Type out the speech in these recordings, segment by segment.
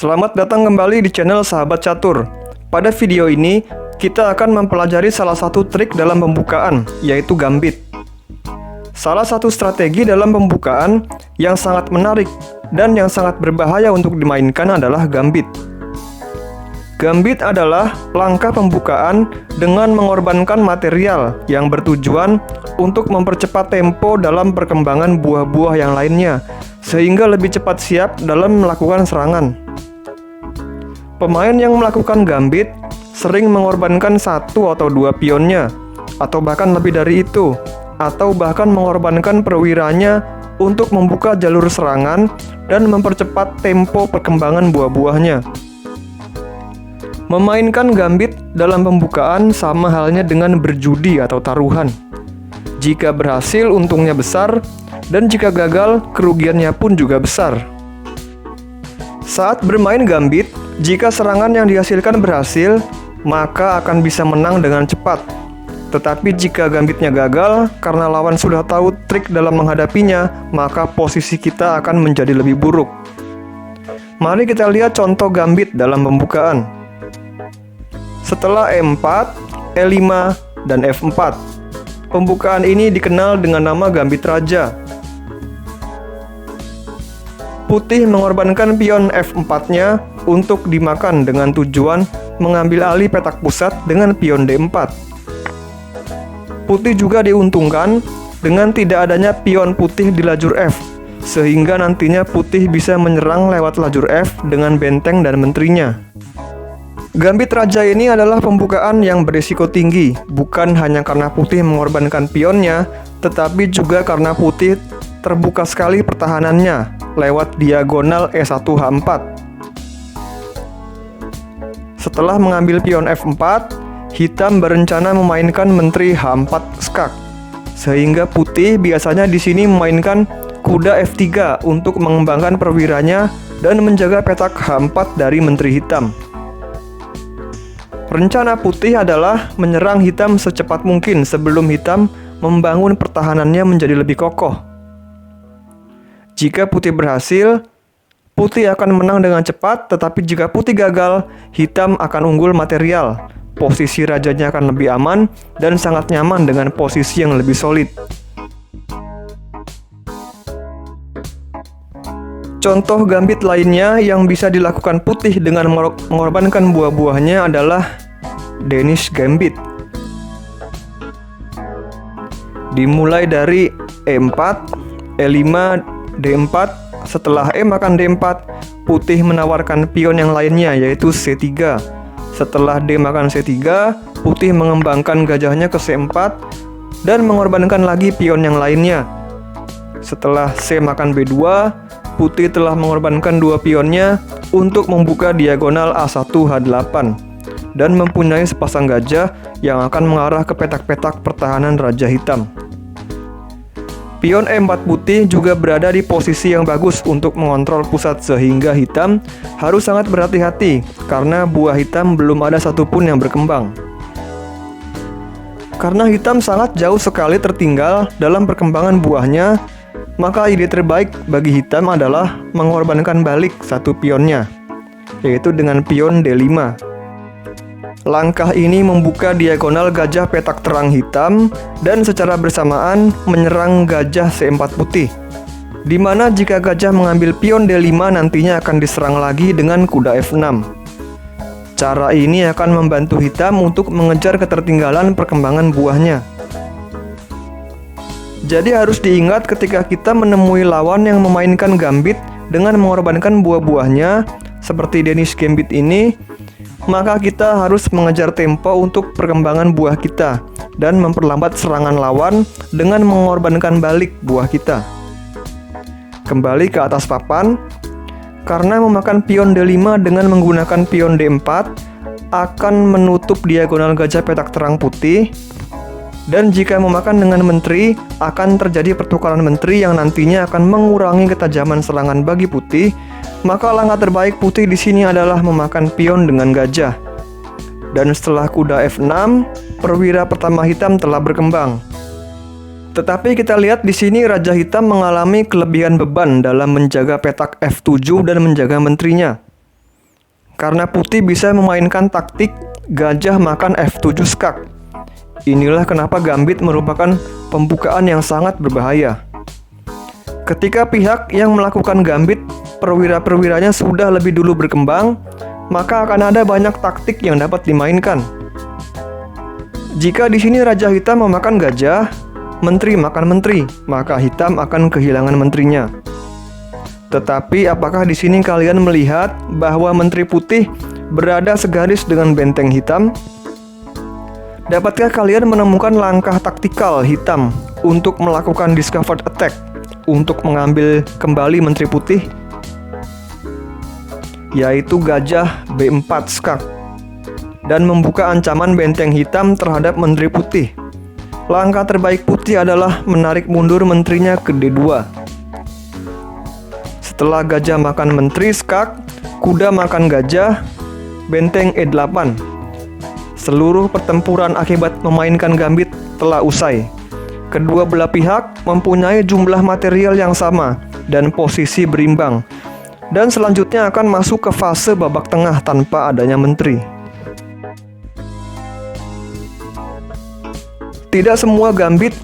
Selamat datang kembali di channel Sahabat Catur. Pada video ini, kita akan mempelajari salah satu trik dalam pembukaan, yaitu gambit. Salah satu strategi dalam pembukaan yang sangat menarik dan yang sangat berbahaya untuk dimainkan adalah gambit. Gambit adalah langkah pembukaan dengan mengorbankan material yang bertujuan untuk mempercepat tempo dalam perkembangan buah-buah yang lainnya, sehingga lebih cepat siap dalam melakukan serangan. Pemain yang melakukan gambit sering mengorbankan satu atau dua pionnya, atau bahkan lebih dari itu, atau bahkan mengorbankan perwiranya untuk membuka jalur serangan dan mempercepat tempo perkembangan buah-buahnya. Memainkan gambit dalam pembukaan sama halnya dengan berjudi atau taruhan. Jika berhasil, untungnya besar, dan jika gagal, kerugiannya pun juga besar. Saat bermain gambit, jika serangan yang dihasilkan berhasil, maka akan bisa menang dengan cepat. Tetapi jika gambitnya gagal, karena lawan sudah tahu trik dalam menghadapinya, maka posisi kita akan menjadi lebih buruk. Mari kita lihat contoh gambit dalam pembukaan. Setelah E4, E5, dan F4, pembukaan ini dikenal dengan nama gambit raja. Putih mengorbankan pion F4-nya untuk dimakan dengan tujuan mengambil alih petak pusat dengan pion D4. Putih juga diuntungkan dengan tidak adanya pion putih di lajur F, sehingga nantinya putih bisa menyerang lewat lajur F dengan benteng dan menterinya. Gambit raja ini adalah pembukaan yang berisiko tinggi, bukan hanya karena putih mengorbankan pionnya, tetapi juga karena putih terbuka sekali pertahanannya lewat diagonal E1H4. Setelah mengambil pion F4, hitam berencana memainkan menteri H4 skak, sehingga putih biasanya di sini memainkan kuda F3 untuk mengembangkan perwiranya dan menjaga petak H4 dari menteri hitam. Rencana putih adalah menyerang hitam secepat mungkin sebelum hitam membangun pertahanannya menjadi lebih kokoh. Jika putih berhasil, putih akan menang dengan cepat, tetapi jika putih gagal, hitam akan unggul material. Posisi rajanya akan lebih aman dan sangat nyaman dengan posisi yang lebih solid. Contoh gambit lainnya yang bisa dilakukan putih dengan mengorbankan buah-buahnya adalah Danish Gambit. Dimulai dari E4, E5, D4, setelah E makan D4, putih menawarkan pion yang lainnya yaitu C3. Setelah D makan C3, putih mengembangkan gajahnya ke C4 dan mengorbankan lagi pion yang lainnya. Setelah C makan B2, putih telah mengorbankan dua pionnya untuk membuka diagonal A1H8 dan mempunyai sepasang gajah yang akan mengarah ke petak-petak pertahanan raja hitam. Pion E4 putih juga berada di posisi yang bagus untuk mengontrol pusat, sehingga hitam harus sangat berhati-hati karena buah hitam belum ada satupun yang berkembang. Karena hitam sangat jauh sekali tertinggal dalam perkembangan buahnya, maka ide terbaik bagi hitam adalah mengorbankan balik satu pionnya, yaitu dengan pion D5. Langkah ini membuka diagonal gajah petak terang hitam dan secara bersamaan menyerang gajah C4 putih, di mana jika gajah mengambil pion D5 nantinya akan diserang lagi dengan kuda F6. Cara ini akan membantu hitam untuk mengejar ketertinggalan perkembangan buahnya. Jadi harus diingat ketika kita menemui lawan yang memainkan gambit dengan mengorbankan buah-buahnya seperti Danish Gambit ini, maka kita harus mengejar tempo untuk perkembangan buah kita dan memperlambat serangan lawan dengan mengorbankan balik buah kita. Kembali ke atas papan, karena memakan pion D5 dengan menggunakan pion D4 akan menutup diagonal gajah petak terang putih, dan jika memakan dengan menteri akan terjadi pertukaran menteri yang nantinya akan mengurangi ketajaman serangan bagi putih. Maka langkah terbaik putih di sini adalah memakan pion dengan gajah. Dan setelah kuda F6, perwira pertama hitam telah berkembang. Tetapi kita lihat di sini Raja Hitam mengalami kelebihan beban dalam menjaga petak F7 dan menjaga menterinya. karena putih bisa memainkan taktik gajah makan F7 skak. Inilah kenapa gambit merupakan pembukaan yang sangat berbahaya. Ketika pihak yang melakukan gambit perwira-perwiranya sudah lebih dulu berkembang, maka akan ada banyak taktik yang dapat dimainkan. Jika di sini Raja Hitam memakan gajah, menteri makan menteri, maka hitam akan kehilangan menterinya. Tetapi apakah di sini kalian melihat bahwa menteri putih berada segaris dengan benteng hitam? Dapatkah kalian menemukan langkah taktikal hitam untuk melakukan discovered attack untuk mengambil kembali menteri putih? Yaitu gajah B4 skak dan membuka ancaman benteng hitam terhadap menteri putih. Langkah terbaik putih adalah menarik mundur menterinya ke D2. Setelah gajah makan menteri skak, kuda makan gajah, benteng E8. Seluruh pertempuran akibat memainkan gambit telah usai. Kedua belah pihak mempunyai jumlah material yang sama dan posisi berimbang. Dan selanjutnya akan masuk ke fase babak tengah tanpa adanya menteri. Tidak semua gambit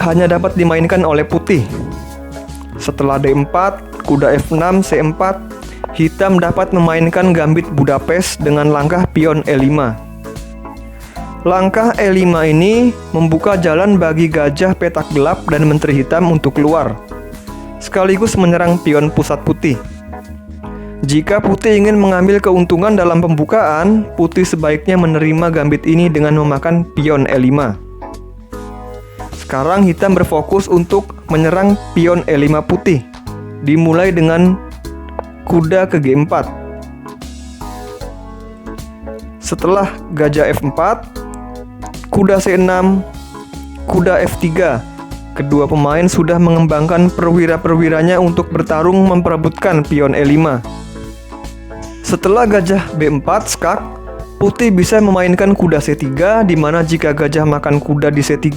hanya dapat dimainkan oleh putih. Setelah D4, kuda F6, C4, hitam dapat memainkan gambit Budapest dengan langkah pion E5. Langkah E5 ini membuka jalan bagi gajah petak gelap dan menteri hitam untuk keluar, sekaligus menyerang pion pusat putih. Jika putih ingin mengambil keuntungan dalam pembukaan, putih sebaiknya menerima gambit ini dengan memakan pion E5. Sekarang hitam berfokus untuk menyerang pion E5 putih. Dimulai dengan kuda ke G4. Setelah gajah F4, kuda C6, kuda F3. Kedua pemain sudah mengembangkan perwira-perwiranya untuk bertarung memperebutkan pion E5. Setelah gajah B4 skak, putih bisa memainkan kuda C3, di mana jika gajah makan kuda di C3,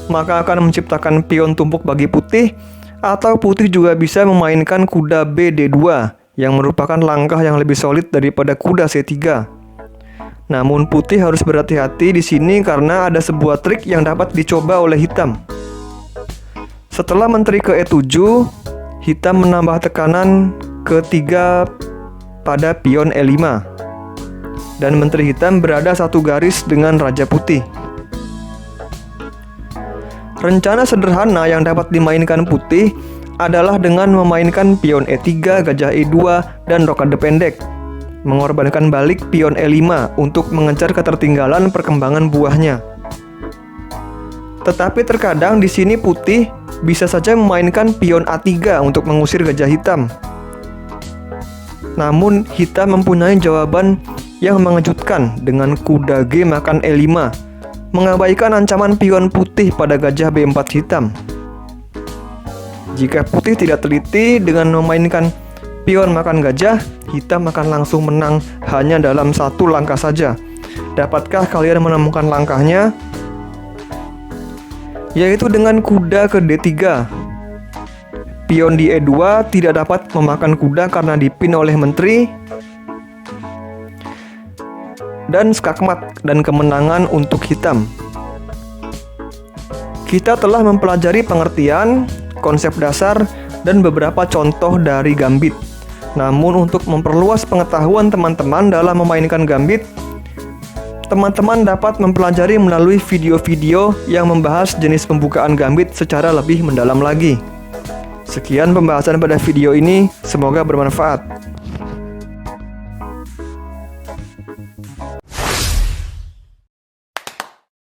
maka akan menciptakan pion tumpuk bagi putih. Atau putih juga bisa memainkan kuda BD2 yang merupakan langkah yang lebih solid daripada kuda C3. Namun putih harus berhati-hati di sini karena ada sebuah trik yang dapat dicoba oleh hitam. Setelah menteri ke E7, hitam menambah tekanan ke-3 pada pion E5. Dan menteri hitam berada satu garis dengan raja putih. Rencana sederhana yang dapat dimainkan putih adalah dengan memainkan pion E3, gajah E2, dan rokade pendek, mengorbankan balik pion E5 untuk mengejar ketertinggalan perkembangan buahnya. Tetapi terkadang di sini putih bisa saja memainkan pion A3 untuk mengusir gajah hitam. Namun hitam mempunyai jawaban yang mengejutkan dengan kuda G makan E5, mengabaikan ancaman pion putih pada gajah B4 hitam. Jika putih tidak teliti dengan memainkan pion makan gajah, hitam akan langsung menang hanya dalam satu langkah saja. Dapatkah kalian menemukan langkahnya? Yaitu dengan kuda ke D3. Pion di E2 tidak dapat memakan kuda karena dipin oleh menteri. Dan skakmat dan kemenangan untuk hitam. Kita telah mempelajari pengertian, konsep dasar, dan beberapa contoh dari gambit. Namun untuk memperluas pengetahuan teman-teman dalam memainkan gambit, teman-teman dapat mempelajari melalui video-video yang membahas jenis pembukaan gambit secara lebih mendalam lagi. Sekian pembahasan pada video ini, semoga bermanfaat.